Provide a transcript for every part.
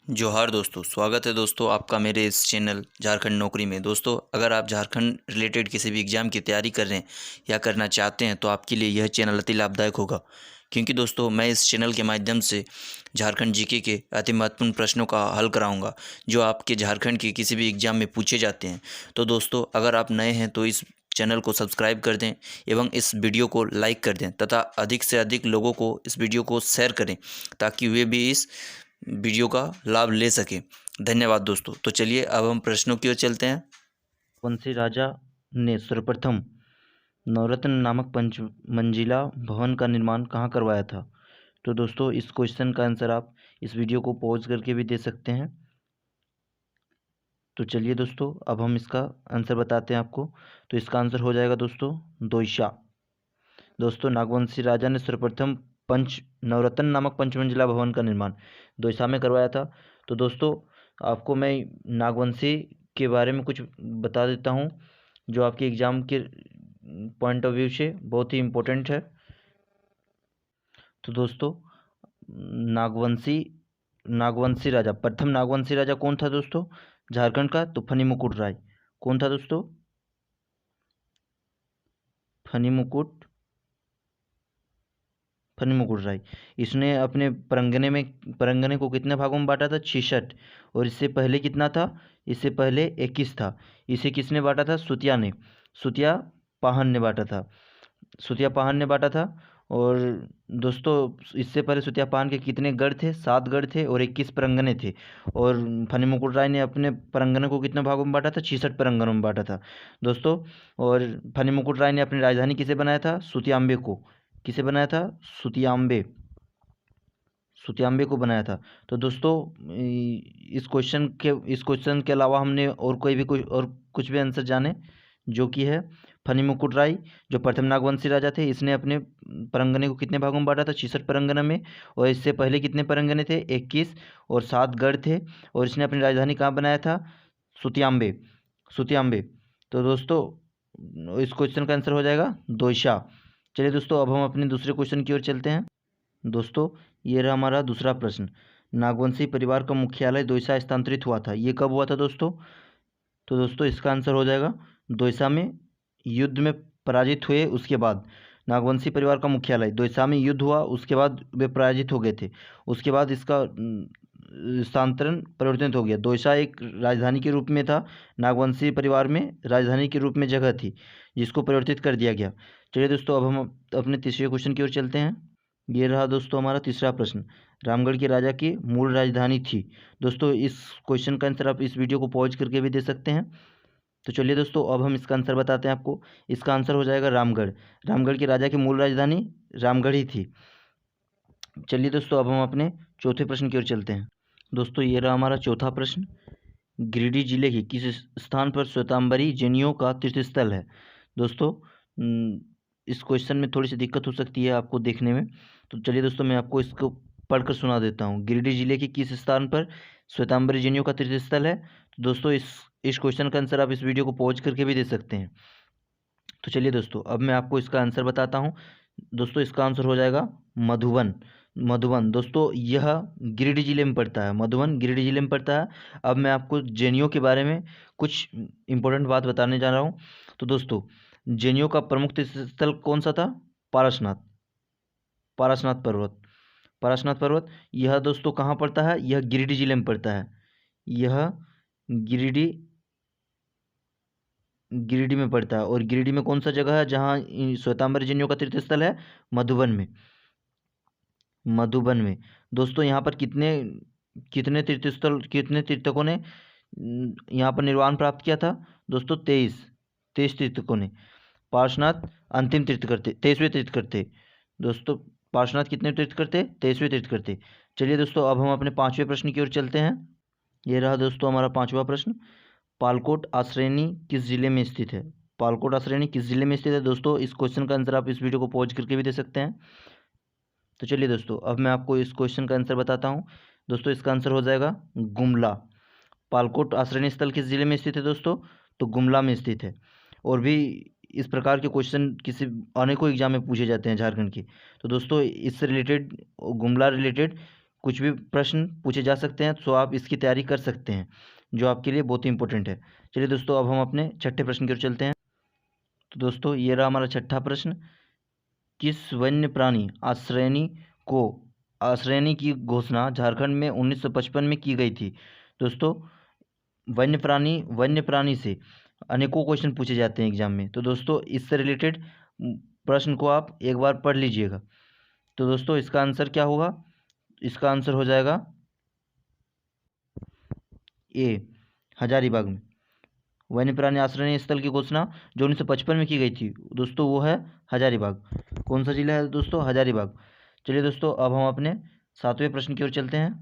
जोहार दोस्तों, स्वागत है दोस्तों आपका मेरे इस चैनल झारखंड नौकरी में। दोस्तों, अगर आप झारखंड रिलेटेड किसी भी एग्ज़ाम की तैयारी कर रहे हैं या करना चाहते हैं तो आपके लिए यह चैनल अति लाभदायक होगा, क्योंकि दोस्तों मैं इस चैनल के माध्यम से झारखंड जीके के अति महत्वपूर्ण प्रश्नों का हल कराऊंगा जो आपके झारखंड के किसी भी एग्ज़ाम में पूछे जाते हैं। तो दोस्तों, अगर आप नए हैं तो इस चैनल को सब्सक्राइब कर दें एवं इस वीडियो को लाइक कर दें तथा अधिक से अधिक लोगों को इस वीडियो को शेयर करें ताकि वे भी इस वीडियो का लाभ ले सकें। धन्यवाद दोस्तों। तो चलिए अब हम प्रश्नों की ओर चलते हैं। वंशी राजा ने सर्वप्रथम नवरत्न नामक पंच मंजिला भवन का निर्माण कहाँ करवाया था? तो दोस्तों इस क्वेश्चन का आंसर आप इस वीडियो को पॉज करके भी दे सकते हैं। तो चलिए दोस्तों अब हम इसका आंसर बताते हैं आपको। तो इसका आंसर हो जाएगा दोस्तों दोईशा। दोस्तों नागवंशी राजा ने सर्वप्रथम पंच नवरत्न नामक पंचमंजिला भवन का निर्माण दोईसा में करवाया था। तो दोस्तों आपको मैं नागवंशी के बारे में कुछ बता देता हूँ जो आपके एग्ज़ाम के पॉइंट ऑफ व्यू से बहुत ही इम्पोर्टेंट है। तो दोस्तों नागवंशी नागवंशी राजा प्रथम नागवंशी राजा कौन था दोस्तों? झारखंड का तो फनी-मुकुट राय। कौन था दोस्तों? फनी-मुकुट राय। इसने अपने परंगने को कितने भागों में बांटा था? 66। और इससे पहले कितना था? इससे पहले 21 था। इसे किसने बांटा था? सुतिया ने। सुतिया पाहन ने बांटा था। सुतिया पाहन ने बांटा था। और दोस्तों इससे पहले सुतिया पाहन के कितने गढ़ थे? 7 गढ़ थे और 21 परंगने थे। और फनी मुकुट राय ने अपने परंगने को कितने भागों में बांटा था? 66 परंगनों में बांटा था दोस्तों। और फनी मुकुट राय ने अपनी राजधानी किसे बनाया था? सुतियांबे को। किसे बनाया था? सुतियांबे को बनाया था। तो दोस्तों इस क्वेश्चन के अलावा हमने और कुछ भी आंसर जाने, जो कि है फनी मुकुट राय जो प्रथम नागवंशी राजा थे। इसने अपने परंगने को कितने भागों में बांटा था? 66 परंगना में। और इससे पहले कितने परंगने थे? 21 और 7 गढ़ थे। और इसने अपनी राजधानी कहाँ बनाया था? सुतियांबे। तो दोस्तों इस क्वेश्चन का आंसर हो जाएगा दोईशा। चलिए दोस्तों अब हम अपने दूसरे क्वेश्चन की ओर चलते हैं। दोस्तों ये रहा हमारा दूसरा प्रश्न। नागवंशी परिवार का मुख्यालय दोईसा स्थानांतरित हुआ था, ये कब हुआ था दोस्तों? तो दोस्तों इसका आंसर हो जाएगा दोईसा में युद्ध में पराजित हुए उसके बाद। नागवंशी परिवार का मुख्यालय दोईसा में युद्ध हुआ, उसके बाद वे पराजित हो गए थे। उसके बाद इसका स्थानांतरण परिवर्तित हो गया। दोईसा एक राजधानी के रूप में था, नागवंशी परिवार में राजधानी के रूप में जगह थी, जिसको परिवर्तित कर दिया गया। चलिए दोस्तों अब हम अपने तीसरे क्वेश्चन की ओर चलते हैं। ये रहा दोस्तों हमारा तीसरा प्रश्न। रामगढ़ की राजा की मूल राजधानी थी। दोस्तों इस क्वेश्चन का आंसर आप इस वीडियो को पॉज करके भी दे सकते हैं। तो चलिए दोस्तों अब हम इसका आंसर बताते हैं आपको। इसका आंसर हो जाएगा रामगढ़। रामगढ़ की राजा की मूल राजधानी रामगढ़ ही थी। चलिए दोस्तों अब हम अपने चौथे प्रश्न की ओर चलते हैं। दोस्तों ये रहा हमारा चौथा प्रश्न। गिरिडीह जिले के किस स्थान पर श्वेतांबरी जैनियों का तीर्थस्थल है? दोस्तों इस क्वेश्चन में थोड़ी सी दिक्कत हो सकती है आपको देखने में। तो चलिए दोस्तों मैं आपको इसको पढ़कर सुना देता हूँ। गिरिडीह जिले के किस स्थान पर श्वेतांबरी जैनियों का तीर्थस्थल है? तो दोस्तों इस क्वेश्चन का आंसर आप इस वीडियो को पॉज करके भी दे सकते हैं। तो चलिए दोस्तों अब मैं आपको इसका आंसर बताता हूँ। दोस्तों इसका आंसर हो जाएगा मधुबन। दोस्तों यह गिरिडीह जिले में पड़ता है। मधुबन गिरिडीह जिले में पड़ता है। अब मैं आपको जैनियों के बारे में कुछ इंपॉर्टेंट बात बताने जा रहा हूँ। तो दोस्तों जैनियों का प्रमुख तीर्थस्थल कौन सा था? पारसनाथ पर्वत। यह दोस्तों कहाँ पड़ता है? यह गिरिडीह जिले में पड़ता है। यह गिरिडीह में पड़ता है। और गिरिडीह में कौन सा जगह है जहाँ श्वेतांबर जैनियों का तीर्थस्थल है? मधुबन में। दोस्तों यहाँ पर कितने तीर्थकों ने यहाँ पर निर्वाण प्राप्त किया था? दोस्तों 23 तीर्थकों ने। पार्श्वनाथ अंतिम तीर्थकर थे, 23वें तीर्थकर थे। दोस्तों पार्श्वनाथ कितने तीर्थकर थे? 23वें तीर्थकर थे। चलिए दोस्तों अब हम अपने 5वें प्रश्न की ओर चलते हैं। ये रहा दोस्तों हमारा 5वां प्रश्न। पालकोट आश्रयनी किस जिले में स्थित है? पालकोट आश्रयनी किस जिले में स्थित है? दोस्तों इस क्वेश्चन का आंसर आप इस वीडियो को पॉज करके भी दे सकते हैं। तो चलिए दोस्तों अब मैं आपको इस क्वेश्चन का आंसर बताता हूँ। दोस्तों इसका आंसर हो जाएगा गुमला। पालकोट आश्रयनी स्थल किस जिले में स्थित है दोस्तों? तो गुमला में स्थित है। और भी इस प्रकार के क्वेश्चन किसी अनेकों एग्जाम में पूछे जाते हैं झारखंड के। तो दोस्तों इससे रिलेटेड गुमला रिलेटेड कुछ भी प्रश्न पूछे जा सकते हैं, सो आप इसकी तैयारी कर सकते हैं, जो आपके लिए बहुत ही इंपॉर्टेंट है। चलिए दोस्तों, अब हम अपने छठे प्रश्न की ओर चलते हैं। तो दोस्तों, ये रहा हमारा छठा प्रश्न। किस वन्य प्राणी आश्रयनी की घोषणा झारखंड में 1955 में की गई थी? दोस्तों, वन्य प्राणी से अनेकों क्वेश्चन पूछे जाते हैं एग्जाम में, तो दोस्तों इससे रिलेटेड प्रश्न को आप एक बार पढ़ लीजिएगा। तो दोस्तों, इसका आंसर क्या होगा? इसका आंसर हो जाएगा ए, हजारीबाग में। वन्य प्राणी आश्रय स्थल की घोषणा जो 1955 में की गई थी दोस्तों, वो है हजारीबाग। कौन सा जिला है दोस्तों? हजारीबाग। चलिए दोस्तों, अब हम अपने सातवें प्रश्न की ओर चलते हैं।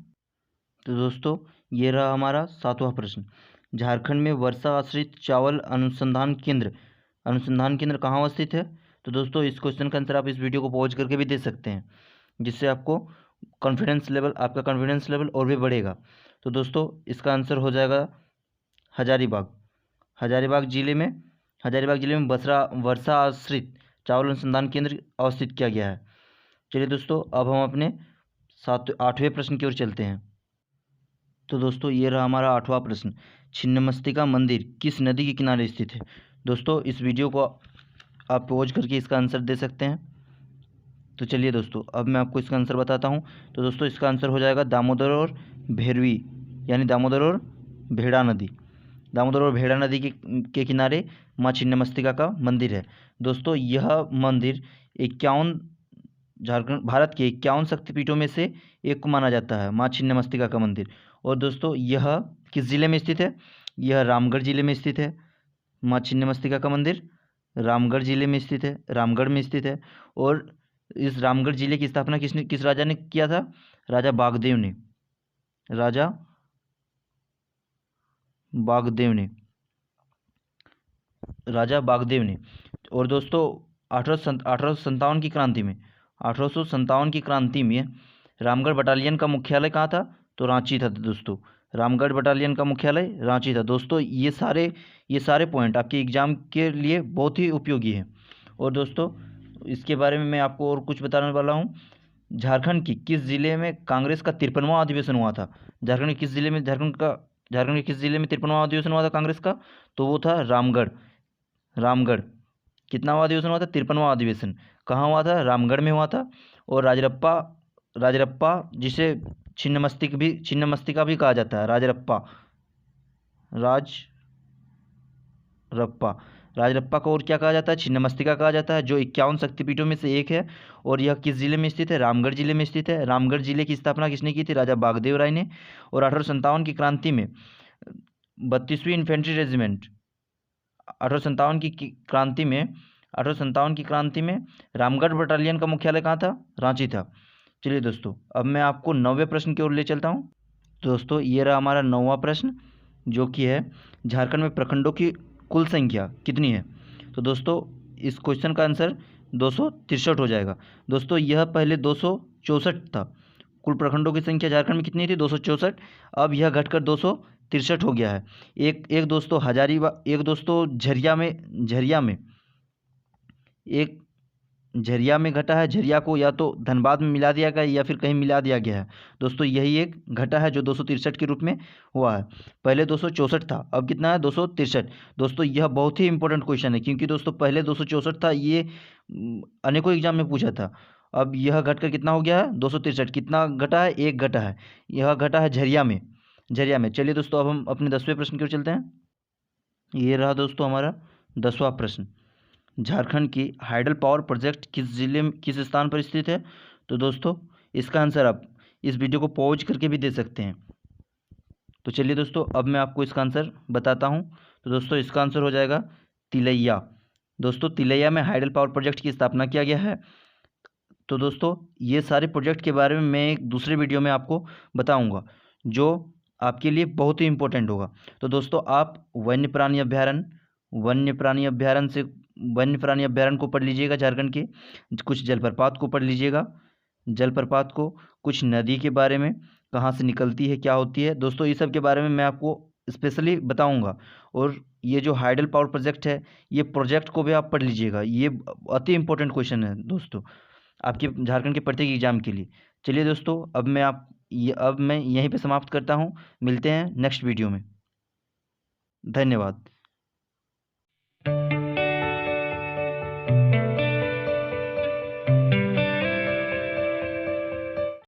तो दोस्तों, ये रहा हमारा सातवां प्रश्न। झारखंड में वर्षा आश्रित चावल अनुसंधान केंद्र कहाँ अवस्थित है? तो दोस्तों, इस क्वेश्चन का आंसर आप इस वीडियो को पॉज करके भी दे सकते हैं, जिससे आपका कॉन्फिडेंस लेवल और भी बढ़ेगा। तो दोस्तों, इसका आंसर हो जाएगा हजारीबाग जिले में वर्षा आश्रित चावल अनुसंधान केंद्र अवस्थित किया गया है। चलिए दोस्तों, अब हम अपने आठवें प्रश्न की ओर चलते हैं। तो दोस्तों, ये रहा हमारा आठवां प्रश्न। छिन्नमस्तिका मंदिर किस नदी के किनारे स्थित है? दोस्तों, इस वीडियो को आप पॉज करके इसका आंसर दे सकते हैं। तो चलिए दोस्तों, अब मैं आपको इसका आंसर बताता हूँ। तो दोस्तों, इसका आंसर हो जाएगा दामोदर और भेरवी, यानी दामोदर और भेड़ा नदी। दामोदर और भेड़ा नदी के किनारे माँ छिन्नमस्तिका का मंदिर है। दोस्तों, यह मंदिर 51 भारत के 51 शक्तिपीठों में से एक को माना जाता है, माँ छिन्नमस्तिका का मंदिर। और दोस्तों, यह किस जिले में स्थित है? यह रामगढ़ जिले में स्थित है। माँ छिन्नमस्तिका का मंदिर रामगढ़ जिले में स्थित है, रामगढ़ में स्थित है। और इस रामगढ़ जिले की स्थापना किस राजा ने किया था? राजा बागदेव ने। और दोस्तों, 1857 की क्रांति में रामगढ़ बटालियन का मुख्यालय कहाँ था? तो रांची था दोस्तों। रामगढ़ बटालियन का मुख्यालय रांची था। दोस्तों, ये सारे पॉइंट आपके एग्जाम के लिए बहुत ही उपयोगी हैं। और दोस्तों, इसके बारे में मैं आपको और कुछ बताने वाला हूँ। झारखंड के किस जिले में कांग्रेस का 53वां अधिवेशन हुआ था? झारखंड के किस जिले में 53वां अधिवेशन हुआ था कांग्रेस का? तो वो था रामगढ़। कितनावां अधिवेशन हुआ था? 53वां अधिवेशन। कहाँ हुआ था? रामगढ़ में हुआ था। और राजरप्पा जिसे छिन्नमस्तिका भी कहा जाता है, राजरप्पा को और क्या कहा जाता है? छिन्नमस्तिका कहा जाता है, जो 51 शक्तिपीठों में से एक है। और यह किस जिले में स्थित है? रामगढ़ जिले में स्थित है। रामगढ़ जिले की स्थापना किसने की थी? राजा बागदेव राय ने। और 1857 की क्रांति में 32वीं इन्फेंट्री रेजिमेंट 1857 की क्रांति में रामगढ़ बटालियन का मुख्यालय कहाँ था? रांची था। चलिए दोस्तों, अब मैं आपको 9वें प्रश्न की ओर ले चलता हूँ। तो दोस्तों, ये रहा हमारा 9वां प्रश्न, जो कि है झारखंड में प्रखंडों की कुल संख्या कितनी है? तो दोस्तों, इस क्वेश्चन का आंसर 263 हो जाएगा। दोस्तों, यह पहले 264 था। कुल प्रखंडों की संख्या झारखंड में कितनी थी? 264। अब यह घटकर 263 हो गया है। एक दोस्तों झरिया में घटा है। झरिया को या तो धनबाद में मिला दिया गया या फिर कहीं मिला दिया गया है। दोस्तों, यही एक घटा है जो 263 के रूप में हुआ है। पहले 264 था, अब कितना है? 263। दोस्तों, यह बहुत ही इंपॉर्टेंट क्वेश्चन है, क्योंकि दोस्तों पहले 264 था, ये अनेकों एग्जाम में पूछा था। अब यह घटकर कितना हो गया है? 263। कितना घटा है? एक घटा है। यह घटा है झरिया में। चलिए दोस्तों, अब हम अपने 10वें प्रश्न की ओर चलते हैं। ये रहा दोस्तों हमारा 10वां प्रश्न। झारखंड की हाइडल पावर प्रोजेक्ट किस स्थान पर स्थित है? तो दोस्तों, इसका आंसर आप इस वीडियो को पॉज करके भी दे सकते हैं। तो चलिए दोस्तों, अब मैं आपको इसका आंसर बताता हूं। तो दोस्तों, इसका आंसर हो जाएगा तिलैया। दोस्तों, तिलैया में हाइडल पावर प्रोजेक्ट की स्थापना किया गया है। तो दोस्तों, ये सारे प्रोजेक्ट के बारे में मैं एक दूसरे वीडियो में आपको बताऊंगा, जो आपके लिए बहुत ही इंपॉर्टेंट होगा। तो दोस्तों, आप वन्य प्राणी अभ्यारण्य को पढ़ लीजिएगा। झारखंड के कुछ जलप्रपात को पढ़ लीजिएगा। कुछ नदी के बारे में, कहाँ से निकलती है, क्या होती है। दोस्तों, ये सब के बारे में मैं आपको स्पेशली बताऊंगा। और ये जो हाइडल पावर प्रोजेक्ट है, ये प्रोजेक्ट को भी आप पढ़ लीजिएगा। ये अति इंपॉर्टेंट क्वेश्चन है दोस्तों, आपके झारखंड के प्रत्येक एग्जाम के लिए। चलिए दोस्तों, अब मैं आप अब मैं यहीं पे समाप्त करता हूँ। मिलते हैं नेक्स्ट वीडियो में। धन्यवाद।